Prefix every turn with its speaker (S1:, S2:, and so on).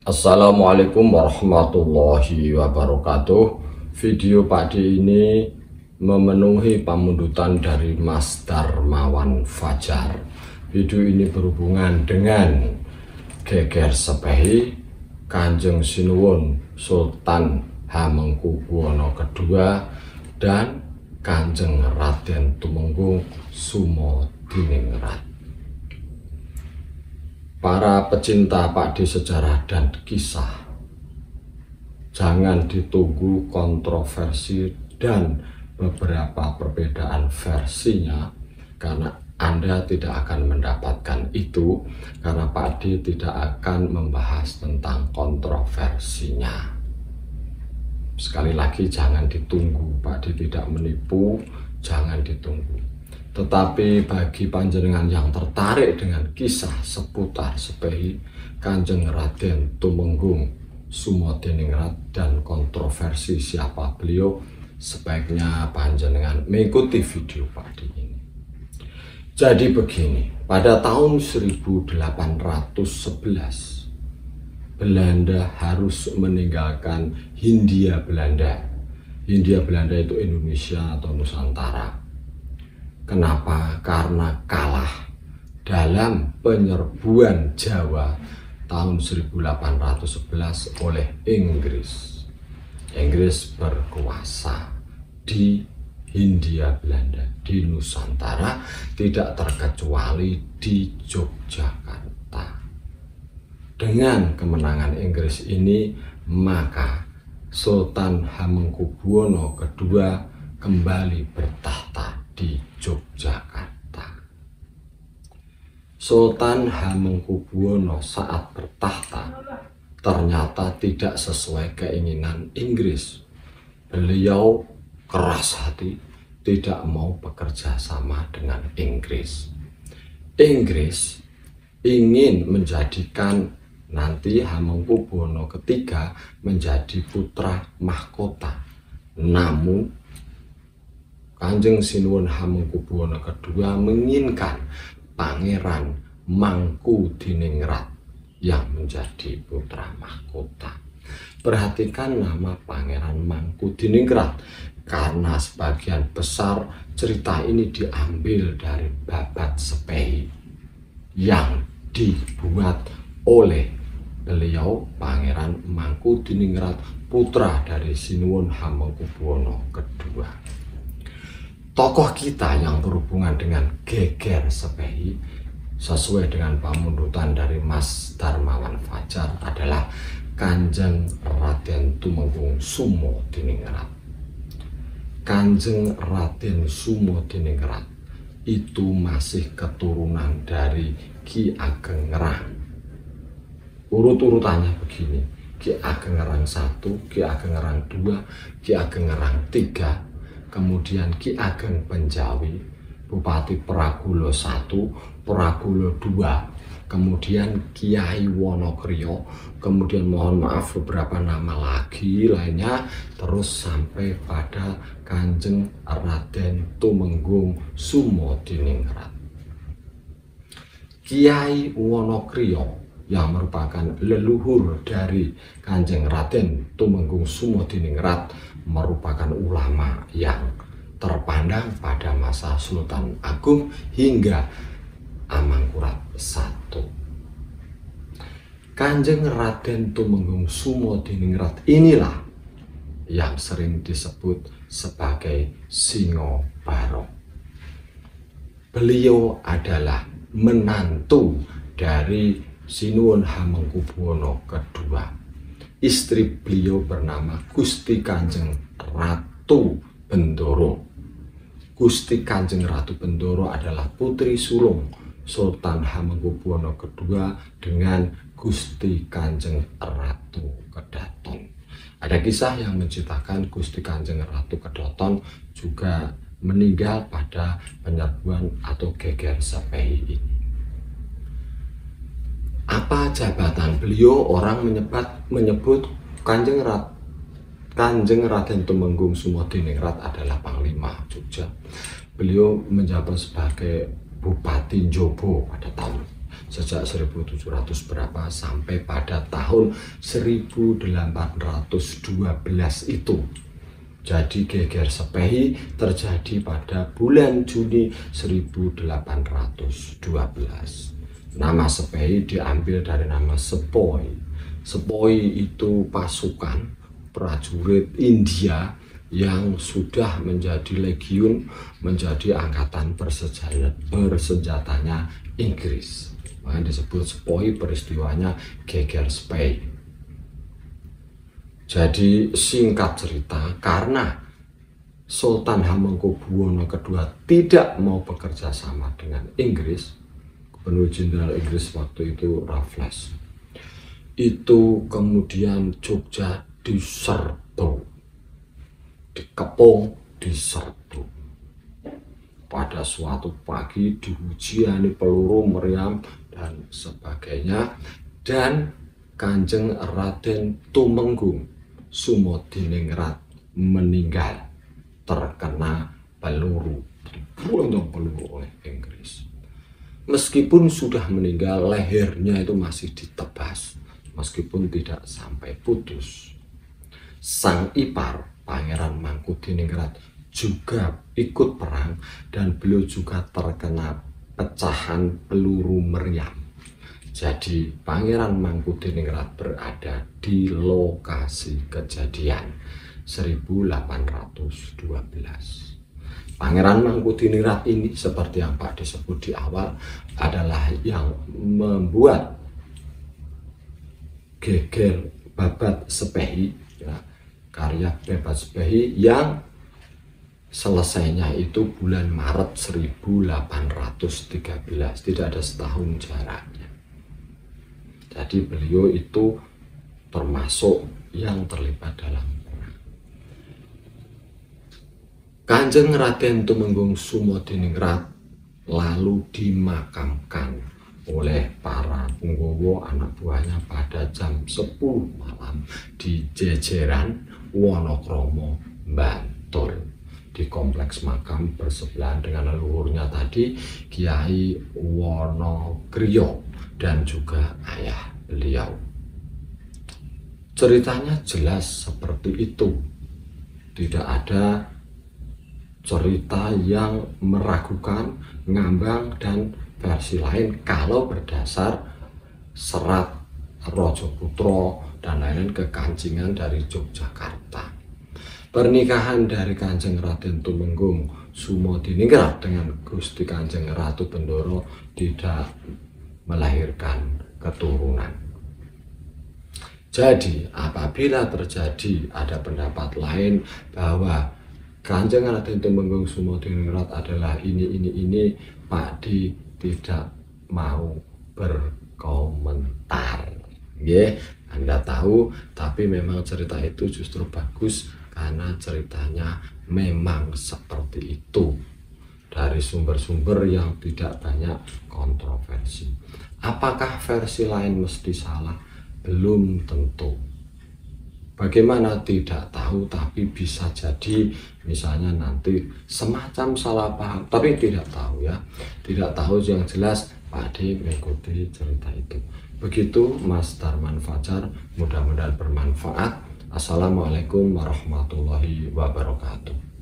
S1: Assalamualaikum warahmatullahi wabarakatuh. Video Pakdi ini memenuhi pamundutan dari Mas Darmawan Fajar. Video ini berhubungan dengan geger sepehi Kanjeng Sinuwun Sultan Hamengkubuwono II dan Kanjeng Raden Tumenggung Sumodiningrat. Para pecinta Pakdi sejarah dan kisah, jangan ditunggu kontroversi dan beberapa perbedaan versinya, karena Anda tidak akan mendapatkan itu, karena Pakdi tidak akan membahas tentang kontroversinya. Sekali lagi, jangan ditunggu. Pakdi tidak menipu, jangan ditunggu. Tetapi bagi panjenengan yang tertarik dengan kisah seputar sepehi Kanjeng Raden Tumenggung Sumodiningrat dan kontroversi siapa beliau, sebaiknya panjenengan mengikuti video Pakdi ini. Jadi begini, pada tahun 1811 Belanda harus meninggalkan Hindia Belanda. Hindia Belanda itu Indonesia atau Nusantara. Kenapa? Karena kalah dalam penyerbuan Jawa tahun 1811 oleh Inggris. Inggris berkuasa di Hindia Belanda, di Nusantara, tidak terkecuali di Yogyakarta. Dengan kemenangan Inggris ini, maka Sultan Hamengkubuwono II kembali bertahta di Yogyakarta. Sultan Hamengkubuwono saat bertahta ternyata tidak sesuai keinginan Inggris. Beliau keras hati, tidak mau bekerja sama dengan Inggris. Inggris ingin menjadikan nanti Hamengkubuwono III menjadi putra mahkota. Namun Kanjeng Sinuwun Hamengkubuwono II menginginkan Pangeran Mangkudiningrat yang menjadi putra mahkota. Perhatikan nama Pangeran Mangkudiningrat, karena sebagian besar cerita ini diambil dari babat sepehi yang dibuat oleh beliau Pangeran Mangkudiningrat, putra dari Sinuwun Hamengkubuwono II. Tokoh kita yang berhubungan dengan geger sepehi sesuai dengan pamundutan dari Mas Darmawan Fajar adalah Kanjeng Raden Tumenggung Sumodiningrat. Kanjeng Raden Sumodiningrat itu masih keturunan dari Ki Ageng Ngerang. Urut-urutannya begini: Ki Ageng Ngerang I, Ki Ageng Ngerang II, Ki Ageng Ngerang III, kemudian Ki Ageng Penjawi, Bupati Pragulo I, Pragulo II, kemudian Kiai Wonokrio, kemudian mohon maaf beberapa nama lagi lainnya, terus sampai pada Kanjeng Raden Tumenggung Sumodiningrat. Kiai Wonokrio yang merupakan leluhur dari Kanjeng Raden Tumenggung Sumodiningrat merupakan ulama yang terpandang pada masa Sultan Agung hingga Amangkurat I. Kanjeng Raden Tumenggung Sumodiningrat inilah yang sering disebut sebagai Singo Barong. Beliau adalah menantu dari Sinuwun Hamengkubuwono II. Istri beliau bernama Gusti Kanjeng Ratu Bendoro. Gusti Kanjeng Ratu Bendoro adalah putri sulung Sultan Hamengkubuwono II dengan Gusti Kanjeng Ratu Kedaton. Ada kisah yang menceritakan Gusti Kanjeng Ratu Kedaton juga meninggal pada penyerbuan atau geger sepehi ini. Apa jabatan beliau? Orang menyebut Kanjeng Raden Tumenggung Sumodiningrat adalah Panglima Jogja. Beliau menjabat sebagai Bupati Jobo pada tahun sejak 1700 berapa sampai pada tahun 1812 itu. Jadi geger Sepehi terjadi pada bulan Juni 1812. Nama Sepehi diambil dari nama Sepoy. Sepoy itu pasukan prajurit India yang sudah menjadi legiun, menjadi angkatan bersenjatanya Inggris. Makanya disebut Sepoy, peristiwanya geger Sepehi. Jadi singkat cerita, karena Sultan Hamengkubuwono II tidak mau bekerja sama dengan Inggris, Gubernur Jenderal Inggris waktu itu Raffles, itu kemudian Jogja diserbu, dikepung, diserbu. Pada suatu pagi dihujiani peluru meriam dan sebagainya, dan Kanjeng Raden Tumenggung Sumodiningrat meninggal terkena peluru, dibunuh peluru oleh Inggris. Meskipun sudah meninggal, lehernya itu masih ditebas, meskipun tidak sampai putus. Sang ipar Pangeran Mangkubumi juga ikut perang dan beliau juga terkena pecahan peluru meriam. Jadi Pangeran Mangkubumi berada di lokasi kejadian 1812. Pangeran Mangkubumi ini seperti yang Pak disebut di awal adalah yang membuat geger Babat Sepehi, ya, karya Babat Sepehi yang selesainya itu bulan Maret 1813, tidak ada setahun jaraknya. Jadi beliau itu termasuk yang terlibat dalam perang. Kanjeng Raden Tumenggung Sumodiningrat lalu dimakamkan oleh para punggawa anak buahnya pada jam 10 malam di Jejeran Wonokromo, Bantul, di kompleks makam bersebelahan dengan leluhurnya tadi Kiai Wonogriyo dan juga ayah beliau. Ceritanya jelas seperti itu, tidak ada cerita yang meragukan, ngambang, dan versi lain kalau berdasar serat Rajaputro dan lain-lain kekancingan dari Yogyakarta. Pernikahan dari Kanjeng Raden Tumenggung Sumodiningrat dengan Gusti Kanjeng Ratu Bendoro tidak melahirkan keturunan. Jadi apabila terjadi ada pendapat lain bahwa Kanjeng Raden Tumenggung Sumodiningrat adalah ini, Pak Di tidak mau berkomentar. Ya, Anda tahu, tapi memang cerita itu justru bagus karena ceritanya memang seperti itu dari sumber-sumber yang tidak banyak kontroversi. Apakah versi lain mesti salah? Belum tentu. Bagaimana tidak tahu, tapi bisa jadi misalnya nanti semacam salah paham, tapi tidak tahu ya. Tidak tahu, yang jelas Pak D mengikuti cerita itu. Begitu Mas Darman Fajar, mudah-mudahan bermanfaat. Assalamualaikum warahmatullahi wabarakatuh.